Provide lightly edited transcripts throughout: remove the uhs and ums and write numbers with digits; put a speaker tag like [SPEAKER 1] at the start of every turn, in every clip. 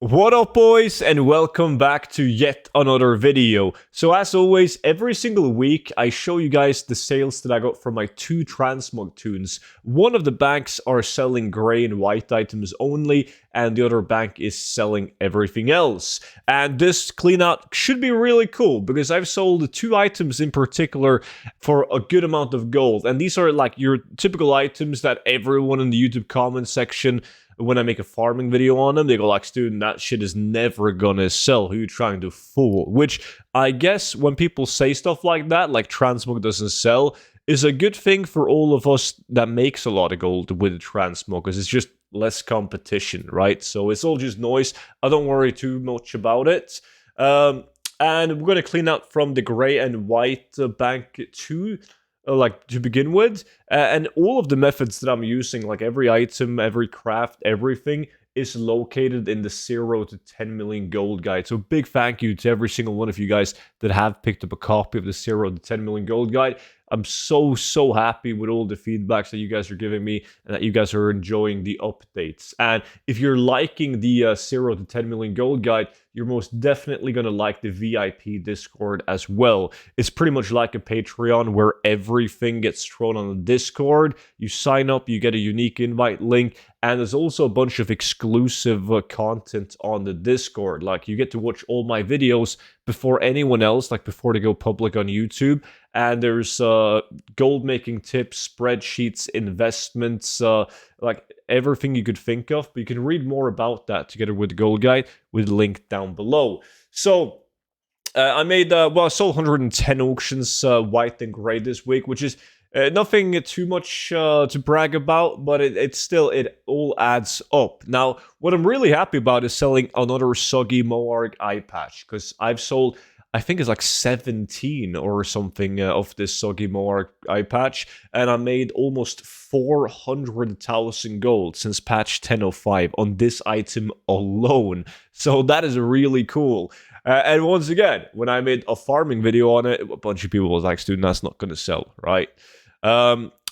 [SPEAKER 1] What up, boys, and welcome back to yet another video. So as always, every single week I show you guys the sales that I got from my two transmog tunes. One of the banks are selling gray and white items only, and the other bank is selling everything else. And this cleanout should be really cool because I've sold two items in particular for a good amount of gold. And these are like your typical items that everyone in the YouTube comment section, when I make a farming video on them, they go like, "Student, that shit is never gonna sell. Who you trying to fool?" Which I guess when people say stuff like that, like transmog doesn't sell, is a good thing for all of us that makes a lot of gold with transmog, because it's just less competition, right? So it's all just noise. I don't worry too much about it. And we're gonna clean out from the gray and white bank too, like to begin with, and all of the methods that I'm using, like every item, every craft, everything is located in the 0 to 10 million gold guide. So big thank you to every single one of you guys that have picked up a copy of the 0 to 10 million gold guide. I'm so happy with all the feedbacks that you guys are giving me and that you guys are enjoying the updates. And if you're liking the 0 to 10 million gold guide, you're most definitely going to like the VIP Discord as well. It's pretty much like a Patreon where everything gets thrown on the Discord. You sign up, you get a unique invite link, and there's also a bunch of exclusive content on the Discord. Like, you get to watch all my videos before anyone else, like before they go public on YouTube. And there's gold making tips, spreadsheets, investments, like everything you could think of. But you can read more about that together with the gold guide with the link down below. So I made, I sold 110 auctions, white and gray this week, which is nothing too much to brag about, but it all adds up. Now, what I'm really happy about is selling another Soggy Moarg eye patch, because I've sold, I think it's like 17 or something of this Soggy Moarg eye patch, and I made almost 400,000 gold since patch 10.05 on this item alone. So that is really cool. And once again, when I made a farming video on it, a bunch of people was like, "Student, that's not going to sell," right?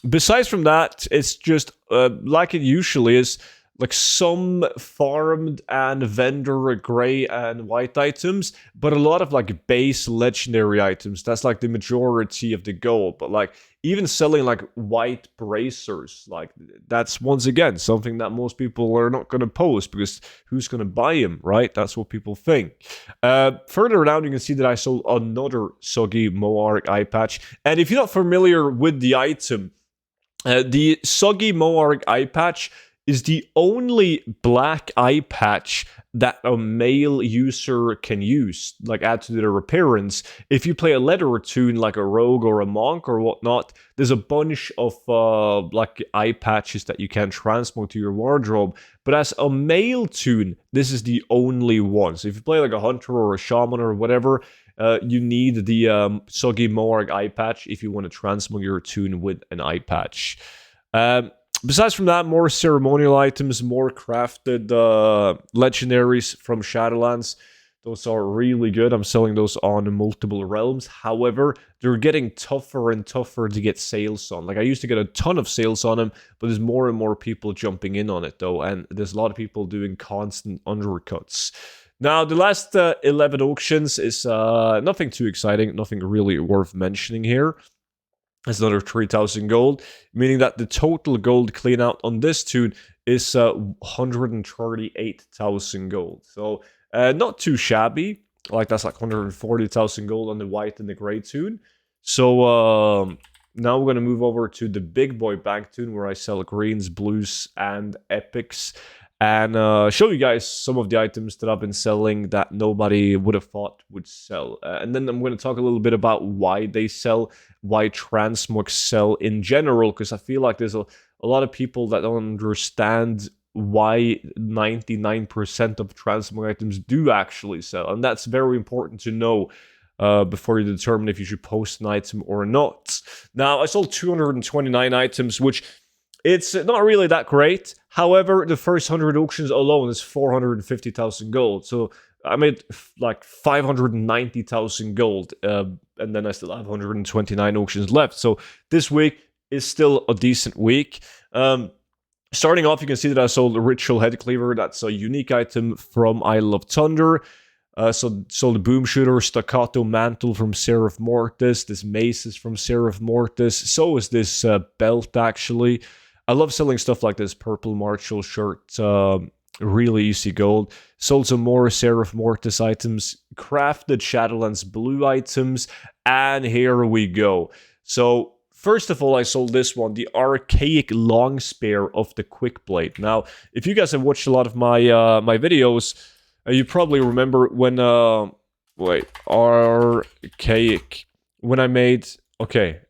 [SPEAKER 1] Besides from that, it's just like it usually is, like some farmed and vendor gray and white items, but a lot of like base legendary items. That's like the majority of the gold. But like even selling like white bracers, like that's once again something that most people are not going to post, because who's going to buy them, right? That's what people think. Further down, you can see that I sold another Soggy Moarg eye patch. And if you're not familiar with the item, the Soggy Moarg eye patch is the only black eye patch that a male user can use, like add to their appearance. If you play a leather tune like a rogue or a monk or whatnot, there's a bunch of like eye patches that you can transmog to your wardrobe. But as a male tune, this is the only one. So if you play like a hunter or a shaman or whatever, you need the Soggy Moarg eye patch if you want to transmog your tune with an eye patch. Besides from that, more ceremonial items, more crafted legendaries from Shadowlands. Those are really good. I'm selling those on multiple realms. However, they're getting tougher and tougher to get sales on. Like, I used to get a ton of sales on them, but there's more and more people jumping in on it, though. And there's a lot of people doing constant undercuts. Now, the last 11 auctions is nothing too exciting, nothing really worth mentioning here. It's another 3,000 gold, meaning that the total gold clean out on this tune is 138,000 gold. So not too shabby. Like, that's like 140,000 gold on the white and the gray tune. So now we're going to move over to the big boy bank tune, where I sell greens, blues, and epics, and show you guys some of the items that I've been selling that nobody would have thought would sell. And then I'm going to talk a little bit about why they sell, why transmogs sell in general, because I feel like there's a lot of people that don't understand why 99% of transmog items do actually sell. And that's very important to know before you determine if you should post an item or not. Now, I sold 229 items, which it's not really that great. However, the first 100 auctions alone is 450,000 gold. So I made like 590,000 gold, and then I still have 129 auctions left. So this week is still a decent week. Starting off, you can see that I sold a Ritual Head Cleaver. That's a unique item from Isle of Thunder. So sold a Boom Shooter, Staccato Mantle from Seraph Mortis. This mace is from Seraph Mortis. So is this belt, actually. I love selling stuff like this. Purple Martial shirt. Really easy gold. Sold some more Seraph Mortis items. Crafted Shadowlands blue items. And here we go. So first of all, I sold this one, the Archaic Long Spear of the Quick Blade. Now, if you guys have watched a lot of my my videos, you probably remember when Archaic, when I made, okay,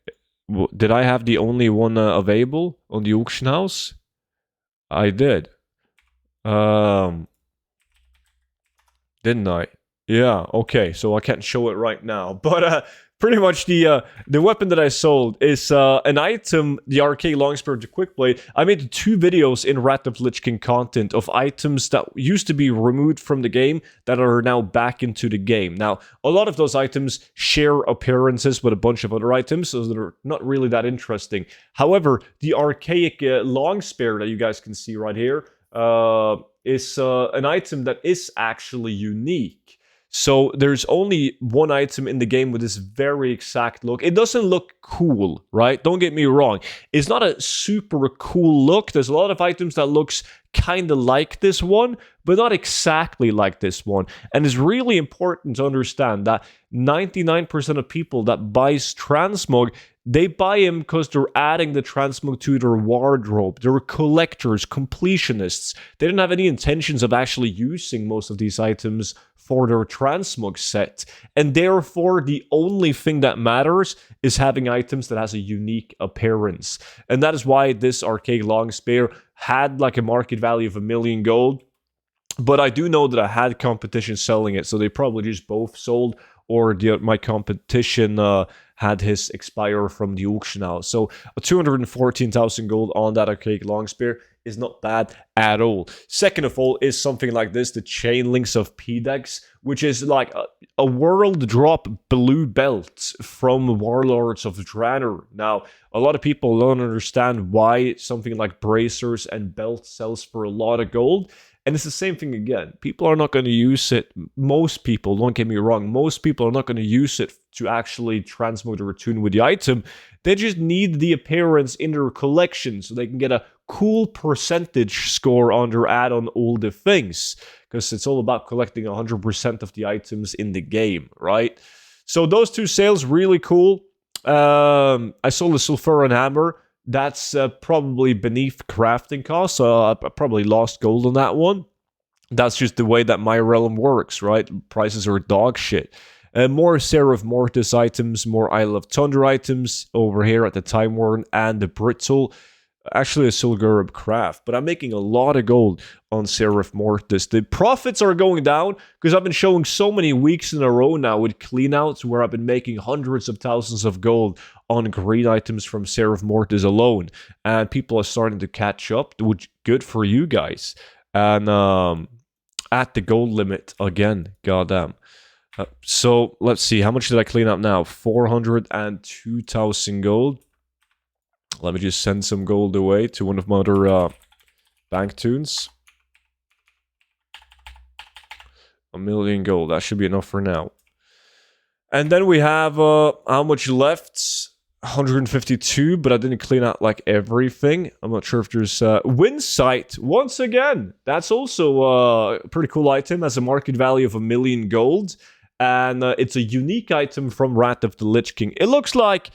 [SPEAKER 1] did I have the only one available on the auction house? I did. Didn't I? Yeah, okay, so I can't show it right now, but pretty much the weapon that I sold is an item, the Archaic Longspear to Quickblade. I made 2 videos in Wrath of the Lich King content of items that used to be removed from the game that are now back into the game. Now, a lot of those items share appearances with a bunch of other items, so they're not really that interesting. However, the Archaic Longspear that you guys can see right here is an item that is actually unique. So there's only one item in the game with this very exact look. It doesn't look cool, right? Don't get me wrong. It's not a super cool look. There's a lot of items that looks kind of like this one, but not exactly like this one. And it's really important to understand that 99% of people that buys transmog, they buy him because they're adding the transmog to their wardrobe. They're collectors, completionists. They don't have any intentions of actually using most of these items for their transmog set. And therefore, the only thing that matters is having items that has a unique appearance. And that is why this Archaic Long Spear had like a market value of 1 million gold. But I do know that I had competition selling it, so they probably just both sold, or my competition had his expire from the auction house. So 214,000 gold on that Archaic Long Spear is not bad at all. Second of all is something like this, the Chain Links of PDEX, which is like a world drop blue belt from Warlords of Draenor. Now, a lot of people don't understand why something like bracers and belts sells for a lot of gold. And it's the same thing again. People are not going to use it. Most people, don't get me wrong, most people are not going to use it to actually transmog or attune with the item. They just need the appearance in their collection so they can get a cool percentage score on their add-on all the things. Because it's all about collecting 100% of the items in the game, right? So those 2 sales, really cool. I sold the Sulfuran Hammer. That's probably beneath crafting costs, so I probably lost gold on that one. That's just the way that my realm works, right? Prices are dog shit. More Seraph Mortis items, more Isle of Thunder items over here at the Time Worn and the Brittle. Actually, a Silgurub craft, but I'm making a lot of gold on Seraph Mortis. The profits are going down because I've been showing so many weeks in a row now with cleanouts where I've been making hundreds of thousands of gold on green items from Seraph Mortis alone, and people are starting to catch up, which good for you guys. And at the gold limit again, goddamn. So let's see, how much did I clean up now? 402,000 gold. Let me just send some gold away to one of my other bank tunes. 1 million gold. That should be enough for now. And then we have how much left? 152, but I didn't clean out like everything. I'm not sure if there's Windsight. Once again, that's also a pretty cool item. Has a market value of 1 million gold. And it's a unique item from Wrath of the Lich King. It looks like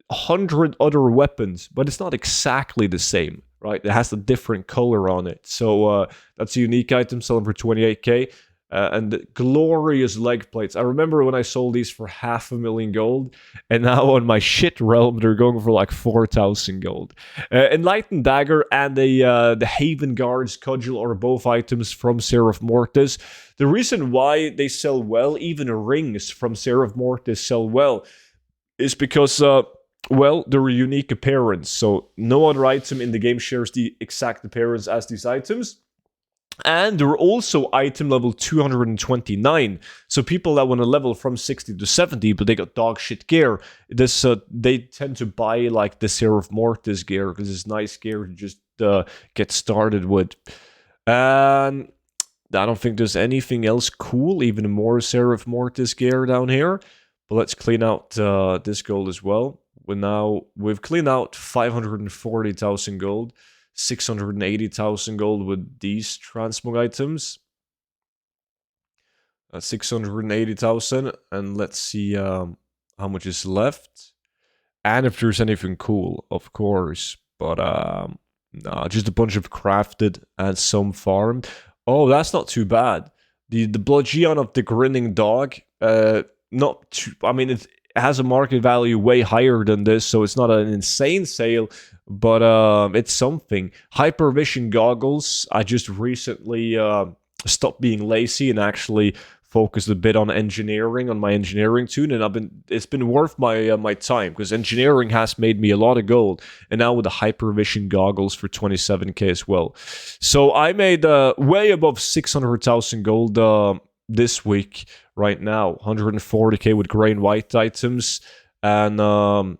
[SPEAKER 1] 100 other weapons, but it's not exactly the same, right? It has a different color on it. So that's a unique item selling for 28k. And the glorious leg plates. I remember when I sold these for 500,000 gold, and now on my shit realm, they're going for like 4,000 gold. Enlightened Dagger and the Haven Guard's Cudgel are both items from Seraph Mortis. The reason why they sell well, even rings from Seraph Mortis sell well, is because well, they're a unique appearance. So no other item in the game shares the exact appearance as these items. And they're also item level 229. So people that want to level from 60 to 70, but they got dog shit gear, this they tend to buy like the Seraph Mortis gear because it's nice gear to just get started with. And I don't think there's anything else cool, even more Seraph Mortis gear down here. But let's clean out this gold as well. We've cleaned out 540,000 gold. 680,000 gold with these transmog items. 680,000, and let's see how much is left. And if there's anything cool, of course. But nah, just a bunch of crafted and some farmed. Oh, that's not too bad. The Bludgeon of the Grinning Dog, not too, I mean, it has a market value way higher than this, so it's not an insane sale, but it's something. Hypervision goggles, I just recently stopped being lazy and actually focused a bit on engineering, on my engineering toon, and it's been worth my my time, because engineering has made me a lot of gold, and now with the hypervision goggles for 27k as well. So I made way above 600,000 gold this week right now. 140k with gray and white items, and now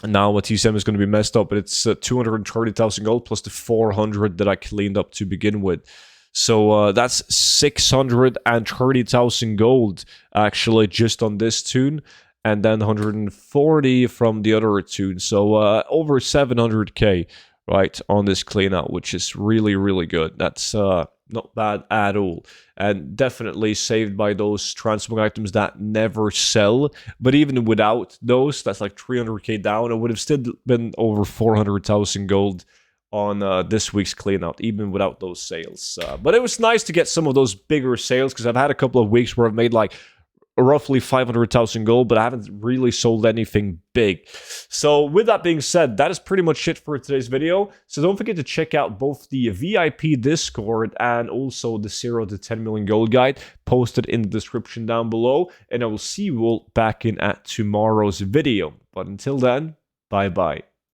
[SPEAKER 1] my TCM is going to be messed up, but it's 230,000 gold plus the 400 that I cleaned up to begin with. So that's 630,000 gold actually just on this toon, and then 140 from the other toon. So over 700k right on this clean out, which is really, really good. That's not bad at all, and definitely saved by those transmog items that never sell. But even without those, that's like 300k down. It would have still been over 400,000 gold on this week's clean out, even without those sales. But it was nice to get some of those bigger sales, because I've had a couple of weeks where I've made like roughly 500,000 gold, but I haven't really sold anything big. So with that being said, that is pretty much it for today's video. So don't forget to check out both the VIP Discord and also the 0 to 10 million gold guide posted in the description down below. And I will see you all back in at tomorrow's video. But until then, bye bye.